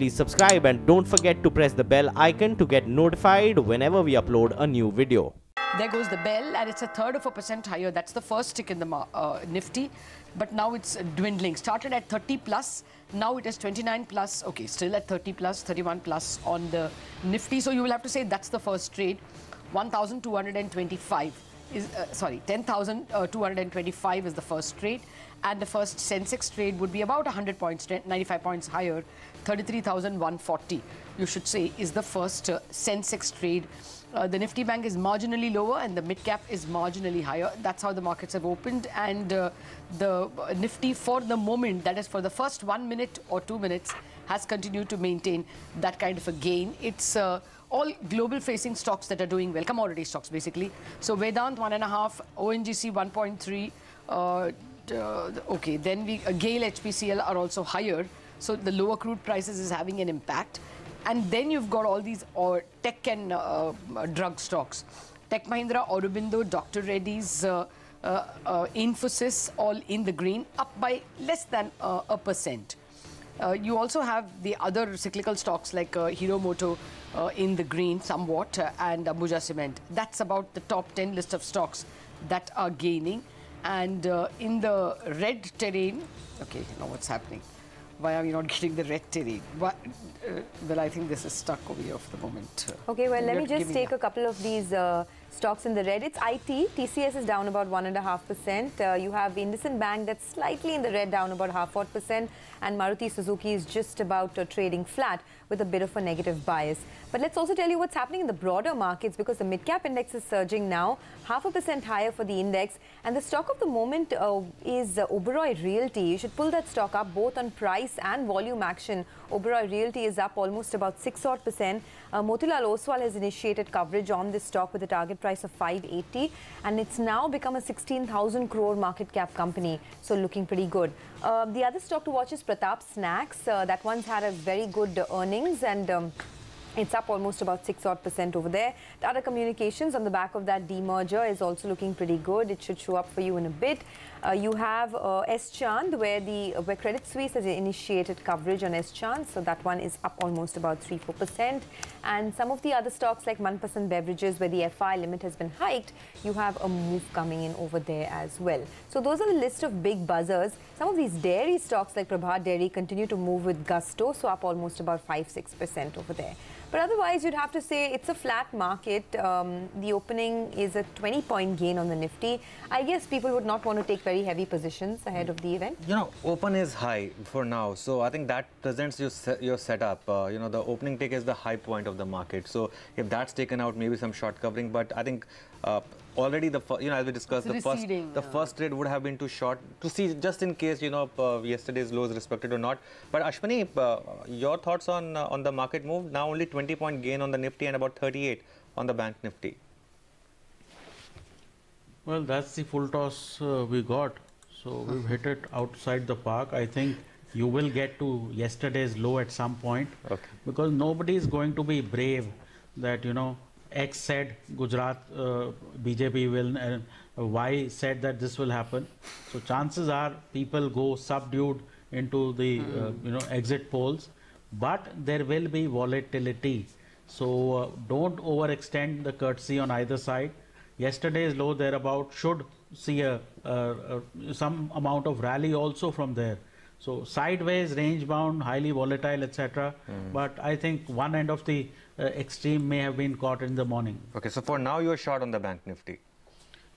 please subscribe and don't forget to press the bell icon to get notified whenever we upload a new video. There goes the bell, and it's a third of a percent higher. That's the first tick in the Nifty, but now it's dwindling. Started at 30 plus, now it is 29 plus. Okay, still at 30 plus, 31 plus on the Nifty. So you will have to say that's the first trade. 1,225 is sorry, 10,225 is the first trade, and the first Sensex trade would be about 100 points, 95 points higher. 33,140, you should say, is the first Sensex trade. The Nifty Bank is marginally lower and the mid cap is marginally higher. That's how the markets have opened, and the Nifty for the moment, that is for the first 1 minute or 2 minutes, has continued to maintain that kind of a gain. It's all global facing stocks that are doing well, commodity stocks basically. So Vedant 1.5, ONGC 1.3, okay, then GAIL, HPCL are also higher. So the lower crude prices is having an impact. And then you've got all these tech and drug stocks. Tech Mahindra, Aurobindo, Dr. Reddy's, Infosys, all in the green, up by less than 1%. You also have the other cyclical stocks like Hero Moto in the green somewhat, and Ambuja Cement. That's about the top 10 list of stocks that are gaining. And in the red terrain, okay, now what's happening? Why are we not getting the red terrain? Well, I think this is stuck over here for the moment. Okay, well, let me just take a couple of these stocks in the red. It's IT. TCS is down about 1.5%. You have IndusInd Bank that's slightly in the red, down about 0.5%. And Maruti Suzuki is just about trading flat with a bit of a negative bias. But let's also tell you what's happening in the broader markets, because the mid-cap index is surging now, 0.5% higher for the index. And the stock of the moment is Oberoi Realty. You should pull that stock up both on price and volume action. Oberoi Realty is up almost about 6% Motilal Oswal has initiated coverage on this stock with a target price of 580, and it's now become a 16,000 crore market cap company, so looking pretty good. The other stock to watch is Pratap Snacks. That one's had a very good earnings, and it's up almost about 6% over there. Tata Communications on the back of that demerger is also looking pretty good. It should show up for you in a bit. You have S-Chand, where Credit Suisse has initiated coverage on S-Chand, so that one is up almost about 3-4%. And some of the other stocks like Manpasand Beverages, where the FI limit has been hiked, you have a move coming in over there as well. So those are the list of big buzzers. Some of these dairy stocks like Prabhat Dairy continue to move with gusto, so up almost about 5-6% over there. But otherwise, you'd have to say it's a flat market. The opening is a 20-point gain on the Nifty. I guess people would not want to take very heavy positions ahead of the event. You know, open is high for now. So I think that presents your setup. You know, the opening take is the high point of the market. So if that's taken out, maybe some short covering. But I think already as we discussed, the first trade would have been too short to see, just in case, yesterday's lows respected or not. But Ashwini, your thoughts on the market move? Now only 20-point gain on the Nifty and about 38 on the Bank Nifty. Well, that's the full toss we got. So we've hit it outside the park. I think you will get to yesterday's low at some point, because nobody is going to be brave that, X said Gujarat BJP will, and Y said that this will happen. So chances are people go subdued into the exit polls, but there will be volatility. So don't overextend the courtesy on either side. Yesterday's low thereabout should see some amount of rally also from there. So sideways, range bound, highly volatile, etc. But I think one end of the extreme may have been caught in the morning. Okay, so for now you're short on the Bank Nifty.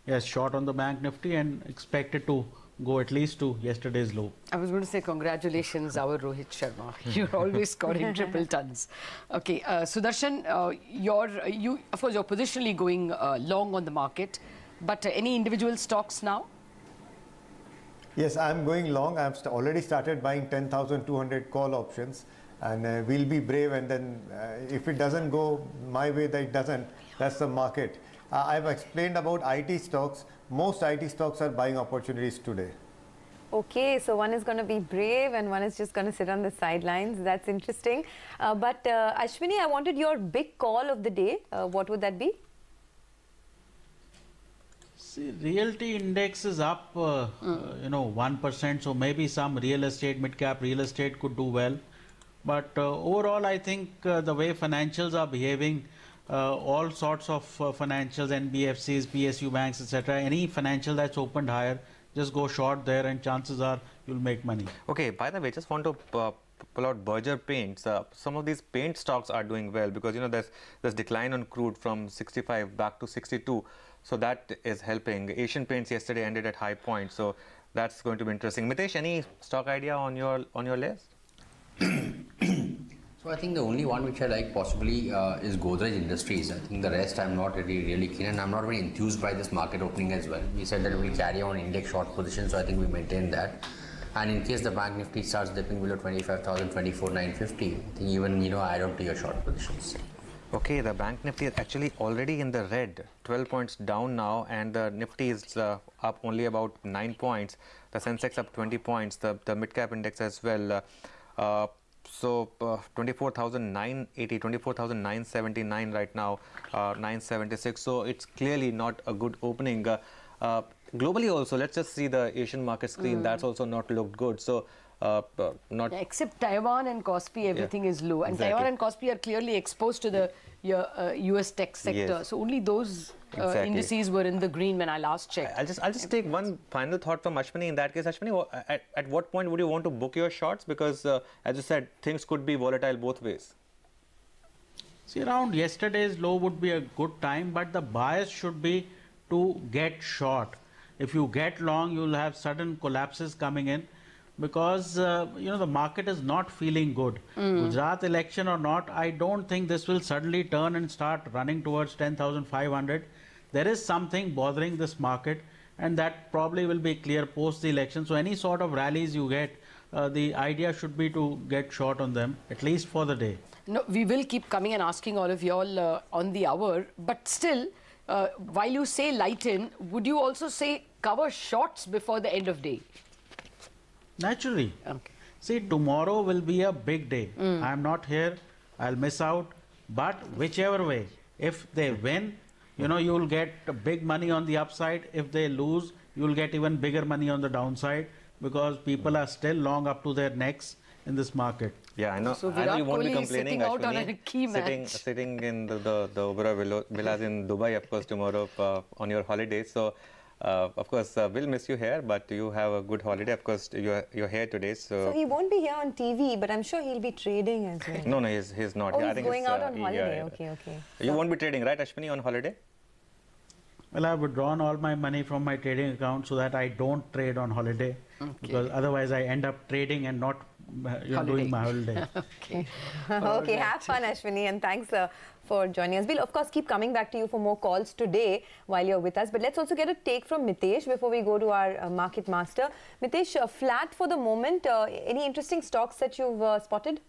Yes, short on the Bank Nifty and expected to go at least to yesterday's low. I was going to say congratulations, our Rohit Sharma. You're always scoring triple tons. Okay, Sudarshan, of course you're positionally going long on the market, but any individual stocks now? Yes, I'm going long. I've already started buying 10,200 call options, and we'll be brave, and then if it doesn't go my way, that it doesn't, that's the market. I've explained about IT stocks. Most IT stocks are buying opportunities today. Okay, so one is going to be brave and one is just going to sit on the sidelines. That's interesting. But Ashwini, I wanted your big call of the day. What would that be? See, realty index is up, 1%. So maybe some real estate, mid-cap real estate could do well. But overall, I think the way financials are behaving, all sorts of financials, NBFCs, PSU banks, etc., any financial that's opened higher, just go short there and chances are you'll make money. Okay, by the way, just want to pull out Berger Paints. Some of these paint stocks are doing well because, you know, there's decline on crude from 65 back to 62. So that is helping. Asian Paints yesterday ended at high point. So that's going to be interesting. Mitesh, any stock idea on your list? So I think the only one which I like possibly is Godrej Industries. I think the rest I'm not really keen, and I'm not very enthused by this market opening as well. We said that we'll carry on index short position, so I think we maintain that. And in case the bank Nifty starts dipping below 25,000, 24,950, I think even, you know, add on to your short positions. Okay, the bank Nifty is actually already in the red, 12 points down now, and the Nifty is up only about 9 points. The Sensex up 20 points, the mid-cap index as well. So 24,980, 24,979 right now, 976. So it's clearly not a good opening. Globally also, let's just see the Asian market screen. That's also not looked good. So not except Taiwan and Kospi, everything is low, and exactly. Taiwan and Kospi are clearly exposed to the US tech sector. Yes. So only those indices were in the green when I last checked. I'll just take one final thought from Ashwini. In that case, Ashwini, at what point would you want to book your shorts? Because as you said, things could be volatile both ways. See, around yesterday's low would be a good time, but the bias should be to get short. If you get long, you'll have sudden collapses coming in because you know, the market is not feeling good. Gujarat election or not, I don't think this will suddenly turn and start running towards 10,500. There is something bothering this market, and that probably will be clear post the election. So any sort of rallies you get, the idea should be to get short on them, at least for the day. No, we will keep coming and asking all of you all on the hour, but still, while you say lighten, would you also say cover shorts before the end of day? Naturally. Okay. See, tomorrow will be a big day. I'm not here, I'll miss out. But whichever way, if they win, you know, you'll get big money on the upside. If they lose, you'll get even bigger money on the downside because people are still long up to their necks in this market. Yeah, I know. So I know you won't be Kohli is complaining, sitting out on Ashwini, a key match. Sitting in the Oberoi villas in Dubai, of course, tomorrow on your holiday. So, of course, we'll miss you here, but you have a good holiday. Of course, you're here today. So he won't be here on TV, but I'm sure he'll be trading as well. No, he's not. Oh, I he's think going it's, out on holiday. yeah. Okay. You won't be trading, right, Ashwini, on holiday? Well, I've withdrawn all my money from my trading account so that I don't trade on holiday, because otherwise I end up trading and not doing my holiday. Okay. Okay, have fun, Ashwini, and thanks for joining us. We'll, of course, keep coming back to you for more calls today while you're with us. But let's also get a take from Mitesh before we go to our market master. Mitesh, flat for the moment. Any interesting stocks that you've spotted?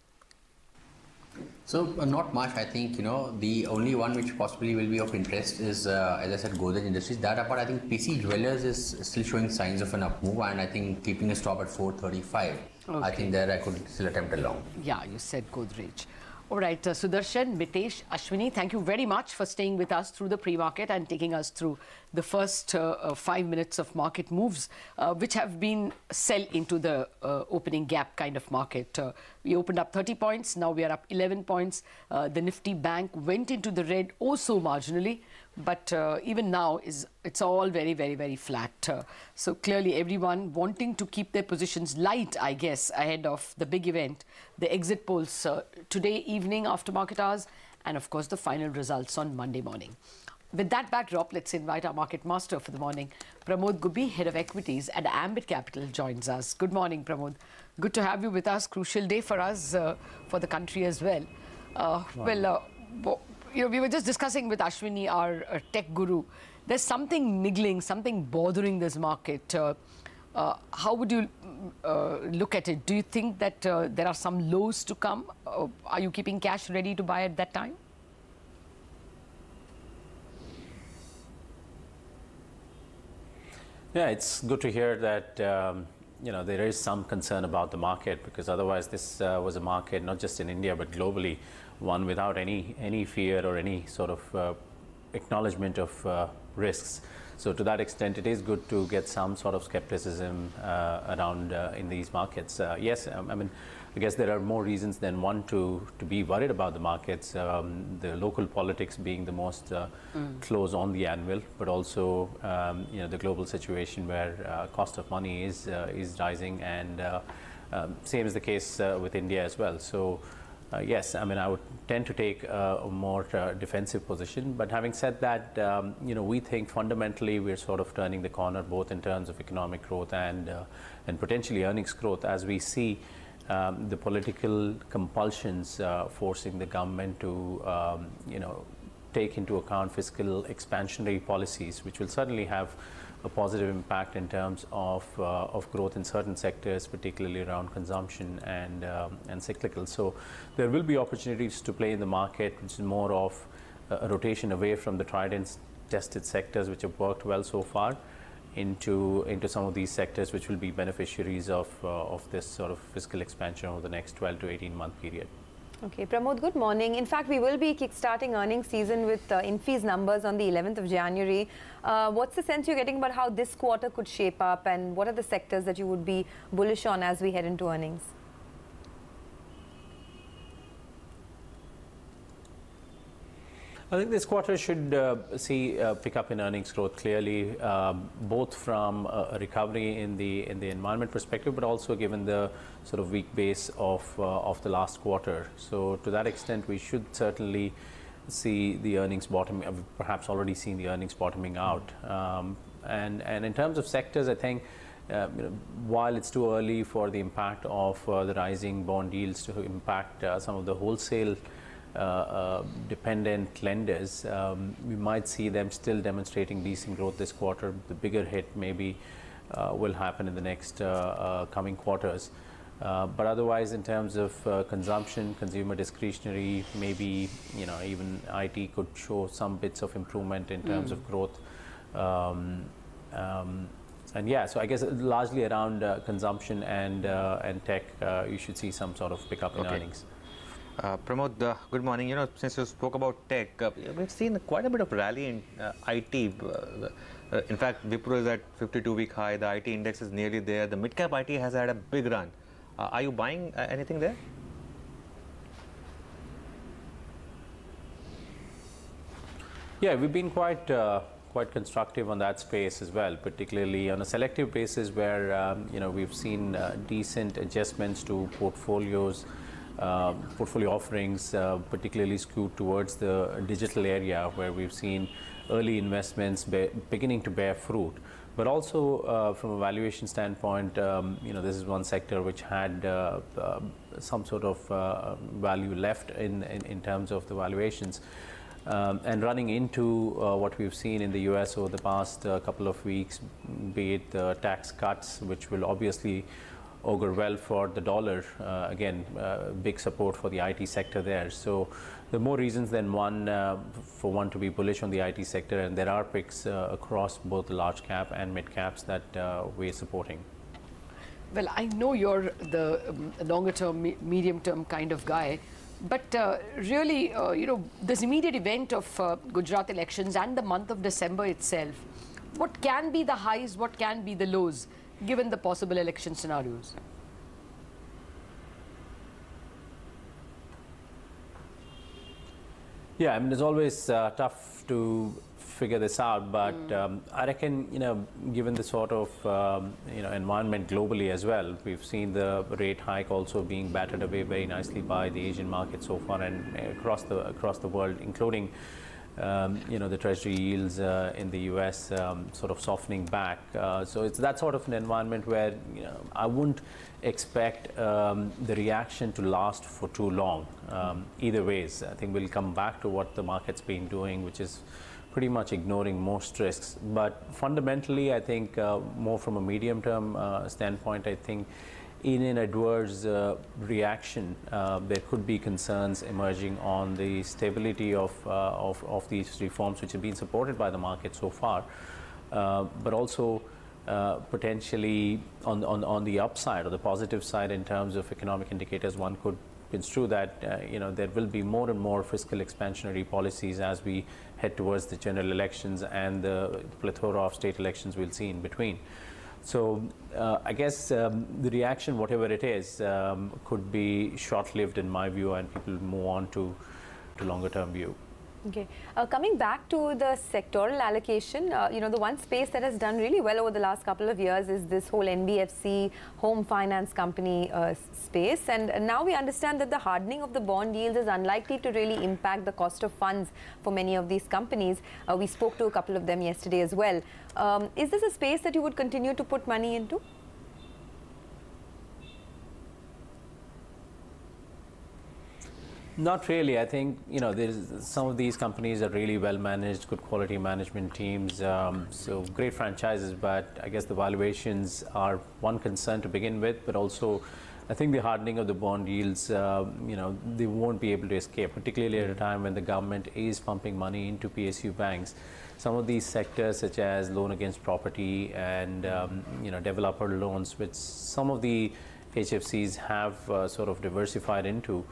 So not much. I think, you know, the only one which possibly will be of interest is, as I said, Godrej Industries. That apart, I think PC Jewelers is still showing signs of an up move, and I think keeping a stop at 435. Okay. I think there I could still attempt a long. Yeah, you said Godrej. All right, Sudarshan, Mitesh, Ashwini, thank you very much for staying with us through the pre-market and taking us through the first 5 minutes of market moves, which have been sell into the opening gap kind of market. We opened up 30 points, now we are up 11 points. The Nifty Bank went into the red oh so marginally, but even now it's all very, very, very flat. So clearly everyone wanting to keep their positions light, I guess, ahead of the big event, the exit polls today evening after market hours, and of course the final results on Monday morning. With that backdrop, let's invite our market master for the morning. Pramod Gubbi, Head of Equities at Ambit Capital, joins us. Good morning, Pramod. Good to have you with us. Crucial day for us, for the country as well. You know, we were just discussing with Ashwini, our tech guru. There's something niggling, something bothering this market. How would you look at it? Do you think that there are some lows to come? Are you keeping cash ready to buy at that time? Yeah, it's good to hear that you know, there is some concern about the market, because otherwise this was a market not just in India but globally, one without any fear or any sort of acknowledgement of risks. So to that extent, it is good to get some sort of skepticism around in these markets. Yes, I mean, I guess there are more reasons than one to be worried about the markets. The local politics being the most close on the anvil, but also the global situation where cost of money is rising, and same is the case with India as well. So yes, I mean, I would tend to take a more defensive position. But having said that, we think fundamentally we're sort of turning the corner, both in terms of economic growth and potentially earnings growth, as we see the political compulsions forcing the government to, take into account fiscal expansionary policies, which will certainly have a positive impact in terms of growth in certain sectors, particularly around consumption and cyclical. So there will be opportunities to play in the market, which is more of a rotation away from the tried and tested sectors which have worked well so far, into some of these sectors which will be beneficiaries of this sort of fiscal expansion over the next 12 to 18-month period. Okay, Pramod, good morning. In fact, we will be kickstarting earnings season with Infy's numbers on the 11th of January. What's the sense you're getting about how this quarter could shape up, and what are the sectors that you would be bullish on as we head into earnings? I think this quarter should see a pickup in earnings growth clearly, both from a recovery in the environment perspective, but also given the sort of weak base of the last quarter. So to that extent, we should certainly see the earnings bottoming, perhaps already seen the earnings bottoming out. And in terms of sectors, I think while it's too early for the impact of the rising bond yields to impact some of the wholesale dependent lenders, we might see them still demonstrating decent growth this quarter. The bigger hit maybe will happen in the next coming quarters. But otherwise, in terms of consumption, consumer discretionary, maybe even IT could show some bits of improvement in terms of growth. And yeah, so I guess largely around consumption and tech, you should see some sort of pickup in earnings. Pramod, good morning. Since you spoke about tech, we've seen quite a bit of rally in IT. In fact, Wipro is at 52-week high. The IT index is nearly there. The mid-cap IT has had a big run. Are you buying anything there? Yeah, we've been quite constructive on that space as well, particularly on a selective basis where we've seen decent adjustments to portfolio offerings, particularly skewed towards the digital area, where we've seen early investments beginning to bear fruit. But also from a valuation standpoint, this is one sector which had some sort of value left in terms of the valuations. And running into what we've seen in the US over the past couple of weeks, be it the tax cuts, which will obviously augur well for the dollar. Again, big support for the IT sector there. So there are more reasons than one for one to be bullish on the IT sector, and there are picks across both the large cap and mid caps that we're supporting. Well, I know you're the longer term, medium term kind of guy, but really, this immediate event of Gujarat elections and the month of December itself, what can be the highs, what can be the lows, given the possible election scenarios? Yeah, I mean, it's always tough to figure this out, but I reckon, given the sort of, environment globally as well, we've seen the rate hike also being battered away very nicely by the Asian market so far and across the world, including the treasury yields in the US sort of softening back. So it's that sort of an environment where I wouldn't expect the reaction to last for too long. Either ways, I think we'll come back to what the market's been doing, which is pretty much ignoring most risks. But fundamentally, I think more from a medium-term standpoint, I think in an adverse reaction, there could be concerns emerging on the stability of these reforms, which have been supported by the market so far, but also potentially on the upside or the positive side in terms of economic indicators. One could construe that there will be more and more fiscal expansionary policies as we head towards the general elections and the plethora of state elections we'll see in between. So I guess the reaction, whatever it is, could be short-lived in my view, and people move on to longer-term view. Okay. Coming back to the sectoral allocation, you know, the one space that has done really well over the last couple of years is this whole NBFC home finance company space. And now we understand that the hardening of the bond yields is unlikely to really impact the cost of funds for many of these companies. We spoke to a couple of them yesterday as well. Is this a space that you would continue to put money into? Not really. I think, you know, some of these companies are really well managed, good quality management teams, so great franchises, but I guess the valuations are one concern to begin with, but also I think the hardening of the bond yields, you know, they won't be able to escape, particularly at a time when the government is pumping money into PSU banks. Some of these sectors, such as loan against property and, you know, developer loans, which some of the HFCs have sort of diversified into,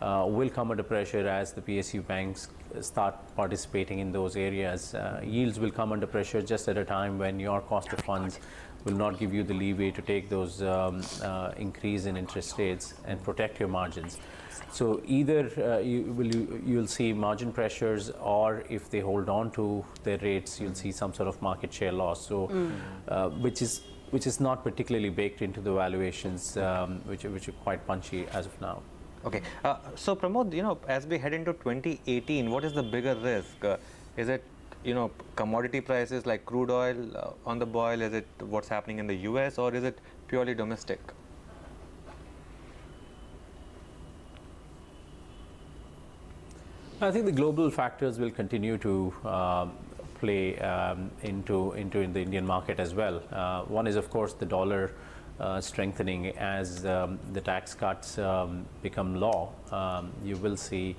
will come under pressure as the PSU banks start participating in those areas. Yields will come under pressure just at a time when your cost of funds will not give you the leeway to take those increase in interest rates and protect your margins. So either you'll see margin pressures, or if they hold on to their rates, you'll see some sort of market share loss. So which is not particularly baked into the valuations, which are quite punchy as of now. Okay, so Pramod, you know, as we head into 2018, what is the bigger risk? Is it, you know, commodity prices like crude oil on the boil? Is it what's happening in the US, or is it purely domestic? I think the global factors will continue to play into the Indian market as well. One is, of course, the dollar strengthening as the tax cuts become law. You will see,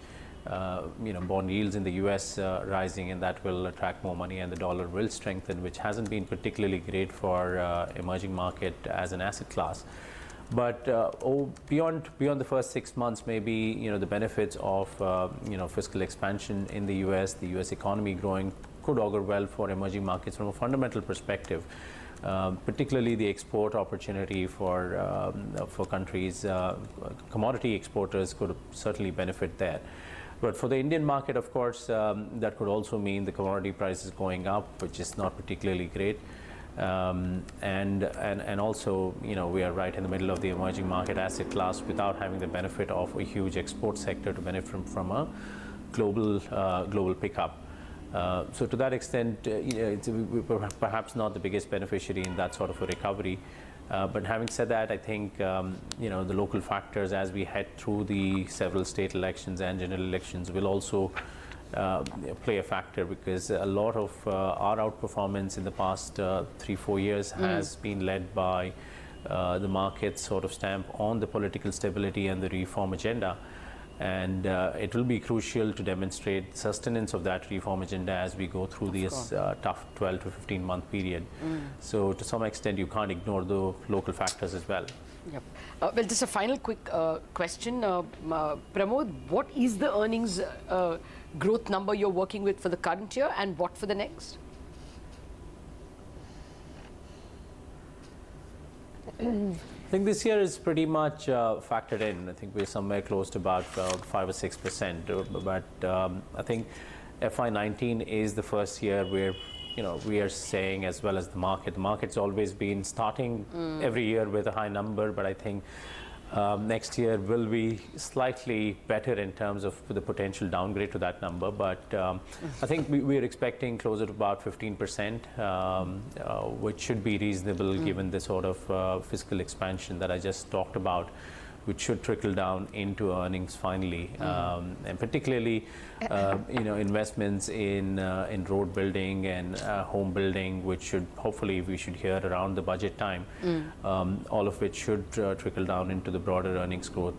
you know, bond yields in the US rising, and that will attract more money, and the dollar will strengthen, which hasn't been particularly great for emerging market as an asset class. But beyond the first 6 months, maybe, you know, the benefits of you know, fiscal expansion in the US economy growing, could augur well for emerging markets from a fundamental perspective. Particularly the export opportunity for countries, commodity exporters could certainly benefit there. But for the Indian market, of course, that could also mean the commodity prices going up, which is not particularly great. And also, you know, we are right in the middle of the emerging market asset class without having the benefit of a huge export sector to benefit from a global pickup. So to that extent, you know, we're perhaps not the biggest beneficiary in that sort of a recovery. But having said that, I think, you know, the local factors as we head through the several state elections and general elections will also play a factor, because a lot of our outperformance in the past 3-4 years has been led by the market's sort of stamp on the political stability and the reform agenda. And it will be crucial to demonstrate sustenance of that reform agenda as we go through this tough 12 to 15 month period. So to some extent, you can't ignore the local factors as well. Yep. Well, just a final quick question. Pramod, what is the earnings growth number you're working with for the current year, and what for the next? I think this year is pretty much factored in. I think we're somewhere close to about 5 or 6%. But I think FY19 is the first year where, you know, we are saying, as well as the market. The market's always been starting every year with a high number, but I think next year will be slightly better in terms of the potential downgrade to that number. But I think we're expecting closer to about 15%, which should be reasonable given the sort of fiscal expansion that I just talked about, which should trickle down into earnings finally, and particularly, you know, investments in road building and home building, which should hopefully we should hear around the budget time, all of which should trickle down into the broader earnings growth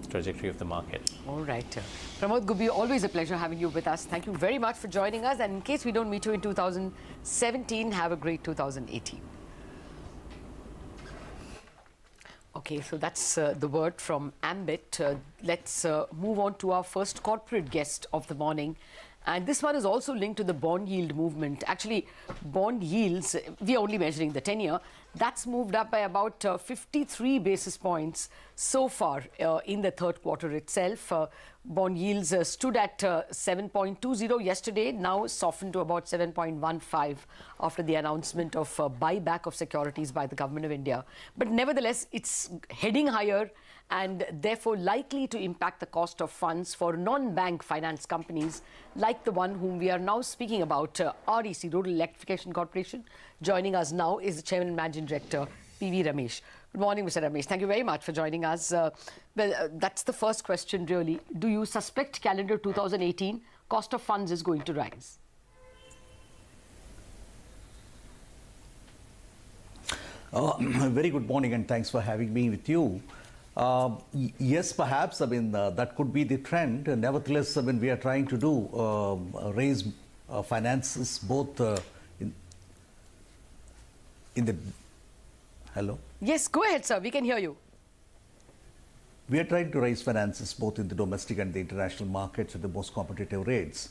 trajectory of the market. All right. Pramod Gubbi, always a pleasure having you with us. Thank you very much for joining us. And in case we don't meet you in 2017, have a great 2018. Okay, so that's the word from Ambit. Let's move on to our first corporate guest of the morning. And this one is also linked to the bond yield movement. Actually, bond yields, we are only measuring the 10-year, that's moved up by about 53 basis points so far in the third quarter itself. Bond yields stood at 7.20 yesterday, now softened to about 7.15 after the announcement of buyback of securities by the Government of India. But nevertheless, it's heading higher and therefore likely to impact the cost of funds for non-bank finance companies like the one whom we are now speaking about, REC, Rural Electrification Corporation. Joining us now is the Chairman and Managing Director, P.V. Ramesh. Good morning, Mr. Ramesh. Thank you very much for joining us. That's the first question, really. Do you suspect calendar 2018 cost of funds is going to rise? Very good morning and thanks for having me with you. Yes, perhaps, I mean, that could be the trend. Nevertheless, I mean, we are trying to do raise finances both in the... Hello? Yes, go ahead, sir. We can hear you. We are trying to raise finances both in the domestic and the international markets at the most competitive rates.